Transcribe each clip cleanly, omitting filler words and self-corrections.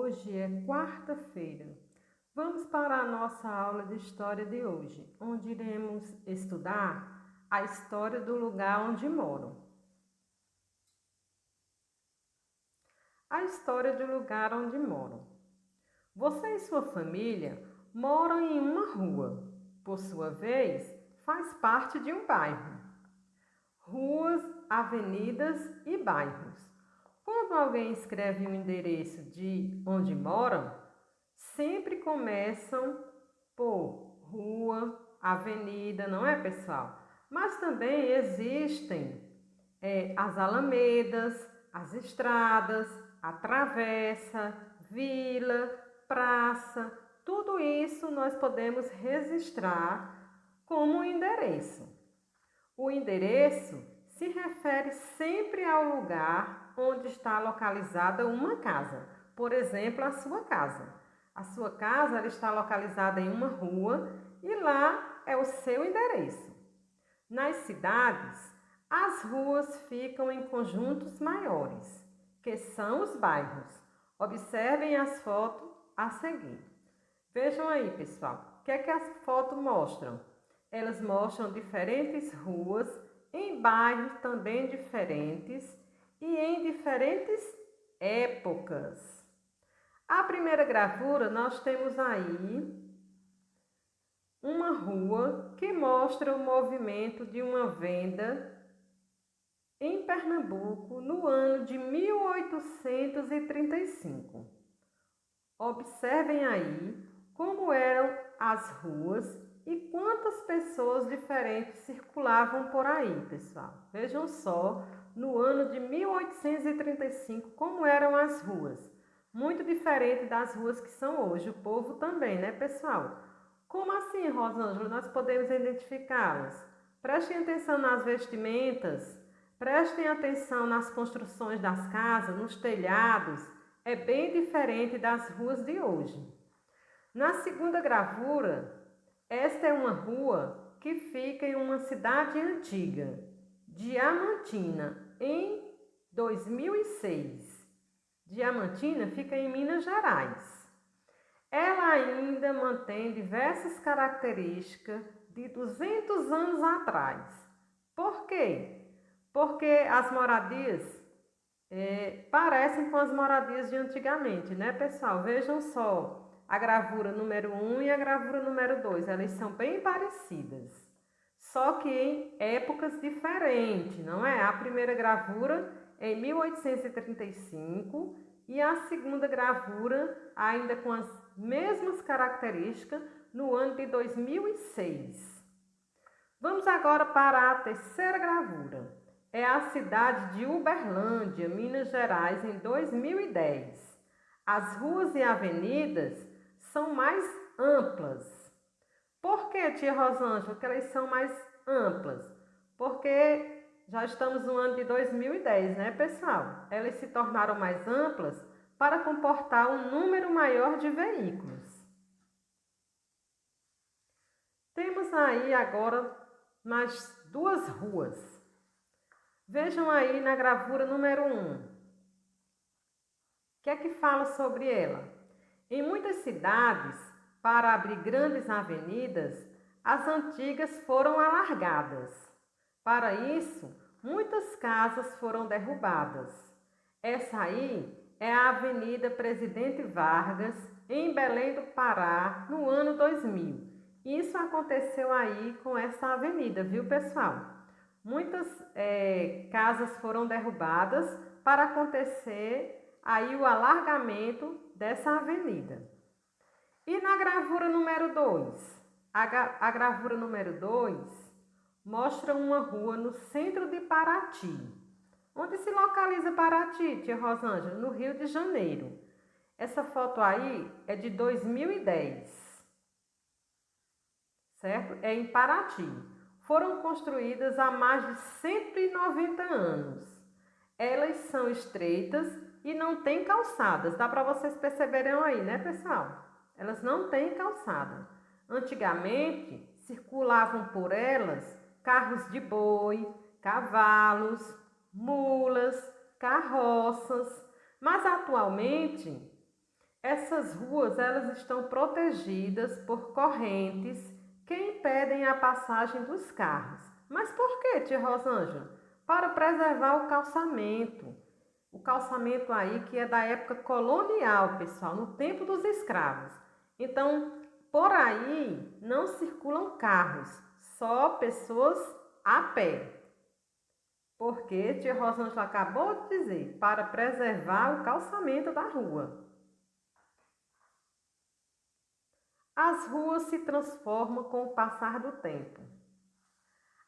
Hoje é quarta-feira. Vamos para a nossa aula de história de hoje, onde iremos estudar a história do lugar onde moro. A história do lugar onde moro. Você e sua família moram em uma rua. Por sua vez, faz parte de um bairro. Ruas, avenidas e bairros. Quando alguém escreve o endereço de onde moram, sempre começam por rua, avenida, não é, pessoal? Mas também existem as alamedas, as estradas, a travessa, vila, praça. Tudo isso nós podemos registrar como endereço. O endereço se refere sempre ao lugar onde está localizada uma casa. Por exemplo, a sua casa. A sua casa ela está localizada em uma rua e lá é o seu endereço. Nas cidades, as ruas ficam em conjuntos maiores, que são os bairros. Observem as fotos a seguir. Vejam aí, pessoal, o que é que as fotos mostram? Elas mostram diferentes ruas em bairros também diferentes e em diferentes épocas. A primeira gravura nós temos aí uma rua que mostra o movimento de uma venda em Pernambuco no ano de 1835. Observem aí como eram as ruas e quantas pessoas diferentes circulavam por aí, pessoal. Vejam só, no ano de 1835, como eram as ruas. Muito diferente das ruas que são hoje. O povo também, né, pessoal? Como assim, Rosângela, nós podemos identificá-las? Prestem atenção nas vestimentas, prestem atenção nas construções das casas, nos telhados. É bem diferente das ruas de hoje. Na segunda gravura, esta é uma rua que fica em uma cidade antiga, Diamantina, em 2006. Diamantina fica em Minas Gerais. Ela ainda mantém diversas características de 200 anos atrás. Por quê? Porque as moradias parecem com as moradias de antigamente, né, pessoal? Vejam só a gravura número 1 e a gravura número 2, elas são bem parecidas, só que em épocas diferentes, não é? A primeira gravura é em 1835 e a segunda gravura, ainda com as mesmas características, no ano de 2006. Vamos agora para a terceira gravura. É a cidade de Uberlândia, Minas Gerais, em 2010. As ruas e avenidas são mais amplas. Por que, tia Rosângela, que elas são mais amplas? Porque já estamos no ano de 2010, né, pessoal? Elas se tornaram mais amplas para comportar um número maior de veículos. Temos aí agora mais duas ruas. Vejam aí na gravura número 1. O que é que fala sobre ela? Em muitas cidades, para abrir grandes avenidas, as antigas foram alargadas. Para isso, muitas casas foram derrubadas. Essa aí é a Avenida Presidente Vargas, em Belém do Pará, no ano 2000. Isso aconteceu aí com essa avenida, viu, pessoal? Muitas casas foram derrubadas para acontecer aí o alargamento dessa avenida. E na gravura número 2? A gravura número 2 mostra uma rua no centro de Paraty. Onde se localiza Paraty, tia Rosângela? No Rio de Janeiro. Essa foto aí é de 2010, certo? É em Paraty. Foram construídas há mais de 190 anos. Elas são estreitas e não têm calçadas. Dá para vocês perceberem aí, né, pessoal? Elas não têm calçada. Antigamente, circulavam por elas carros de boi, cavalos, mulas, carroças. Mas atualmente, Essas ruas elas estão protegidas por correntes que impedem a passagem dos carros. Mas por que, tia Rosângela? Para preservar o calçamento. O calçamento aí que é da época colonial, pessoal, no tempo dos escravos. Então, por aí não circulam carros, só pessoas a pé. Porque tia Rosângela acabou de dizer, para preservar o calçamento da rua. As ruas se transformam com o passar do tempo.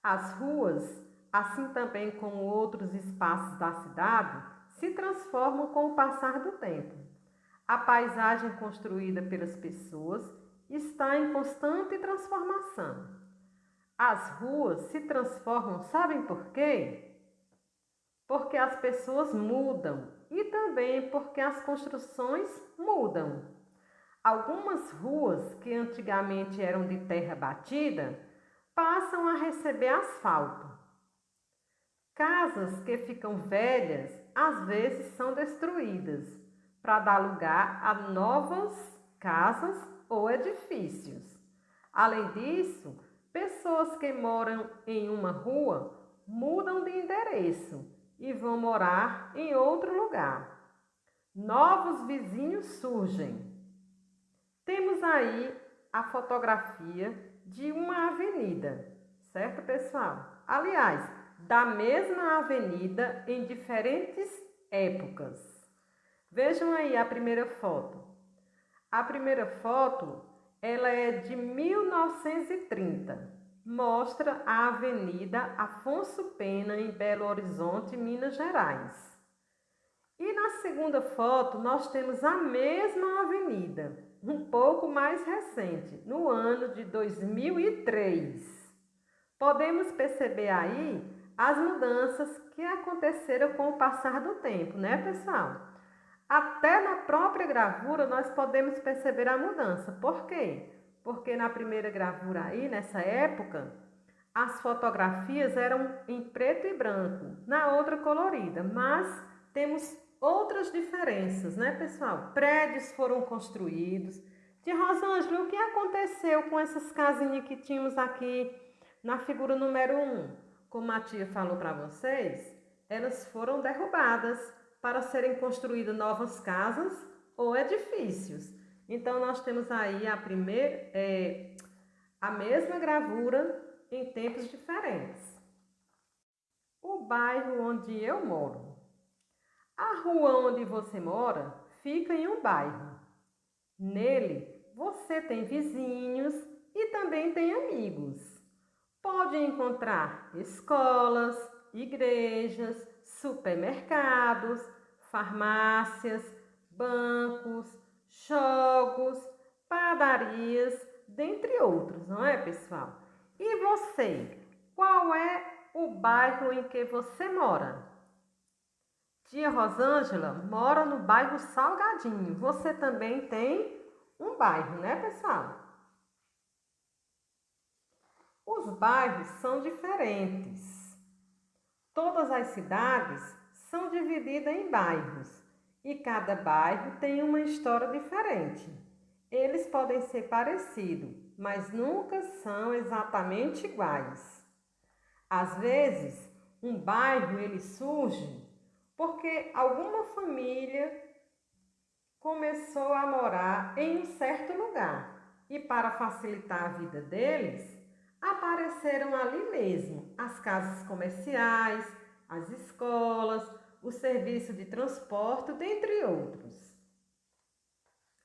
As ruas, assim também como outros espaços da cidade, se transformam com o passar do tempo. A paisagem construída pelas pessoas está em constante transformação. As ruas se transformam, sabem por quê? Porque as pessoas mudam e também porque as construções mudam. Algumas ruas que antigamente eram de terra batida passam a receber asfalto. Casas que ficam velhas às vezes são destruídas para dar lugar a novas casas ou edifícios. Além disso, pessoas que moram em uma rua mudam de endereço e vão morar em outro lugar. Novos vizinhos surgem. Temos aí a fotografia de uma avenida, certo, pessoal? Aliás, da mesma avenida em diferentes épocas. Vejam aí a primeira foto. A primeira foto, ela é de 1930. Mostra a Avenida Afonso Pena em Belo Horizonte, Minas Gerais. E na segunda foto, nós temos a mesma avenida, um pouco mais recente, no ano de 2003. Podemos perceber aí as mudanças que aconteceram com o passar do tempo, né, pessoal? Até na própria gravura nós podemos perceber a mudança. Por quê? Porque na primeira gravura aí, nessa época, as fotografias eram em preto e branco, na outra colorida, mas temos outras diferenças, né, pessoal? Prédios foram construídos. Tia Rosângela, o que aconteceu com essas casinhas que tínhamos aqui na figura número 1? Como a tia falou para vocês, elas foram derrubadas para serem construídas novas casas ou edifícios. Então, nós temos aí a mesma gravura em tempos diferentes. O bairro onde eu moro. A rua onde você mora fica em um bairro. Nele, você tem vizinhos e também tem amigos. Pode encontrar escolas, igrejas, supermercados, farmácias, bancos, jogos, padarias, dentre outros, não é, pessoal? E você, qual é o bairro em que você mora? Tia Rosângela mora no bairro Salgadinho. Você também tem um bairro, né, pessoal? Os bairros são diferentes. Todas as cidades são divididas em bairros e cada bairro tem uma história diferente. Eles podem ser parecidos, mas nunca são exatamente iguais. Às vezes, um bairro ele surge porque alguma família começou a morar em um certo lugar e para facilitar a vida deles, apareceram ali mesmo as casas comerciais, as escolas, o serviço de transporte, dentre outros.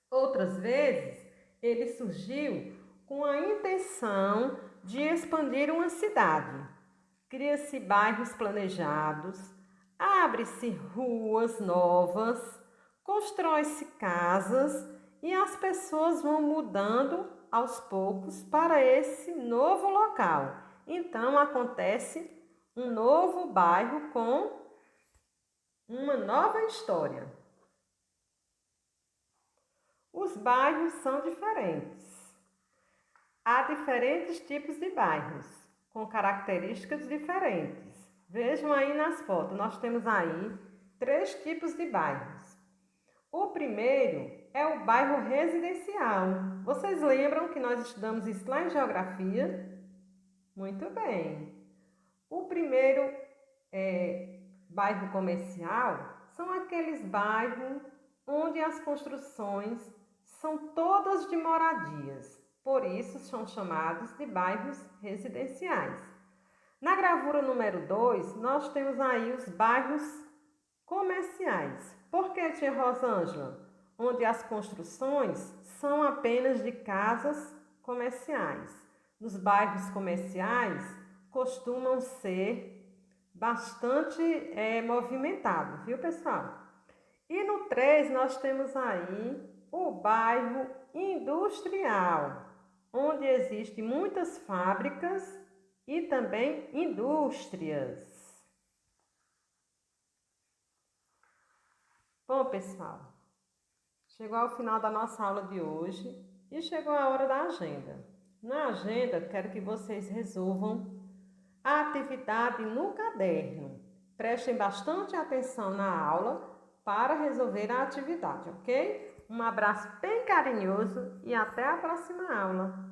Outras vezes, ele surgiu com a intenção de expandir uma cidade. Cria-se bairros planejados, abre-se ruas novas, constrói-se casas e as pessoas vão mudando aos poucos para esse novo local. Então acontece um novo bairro com uma nova história. Os bairros são diferentes. Há diferentes tipos de bairros, com características diferentes. Vejam aí nas fotos, nós temos aí 3 tipos de bairros. O primeiro é o bairro residencial. Vocês lembram que nós estudamos isso lá em geografia? Muito bem. O primeiro bairro comercial são aqueles bairros onde as construções são todas de moradias, por isso são chamados de bairros residenciais. Na gravura número 2, nós temos aí os bairros comerciais. Por que, tia Rosângela? Onde as construções são apenas de casas comerciais. Nos bairros comerciais costumam ser bastante movimentado, viu, pessoal? E no 3 nós temos aí o bairro industrial, onde existem muitas fábricas e também indústrias. Bom, pessoal, chegou ao final da nossa aula de hoje e chegou a hora da agenda. Na agenda, quero que vocês resolvam a atividade no caderno. Prestem bastante atenção na aula para resolver a atividade, ok? Um abraço bem carinhoso e até a próxima aula.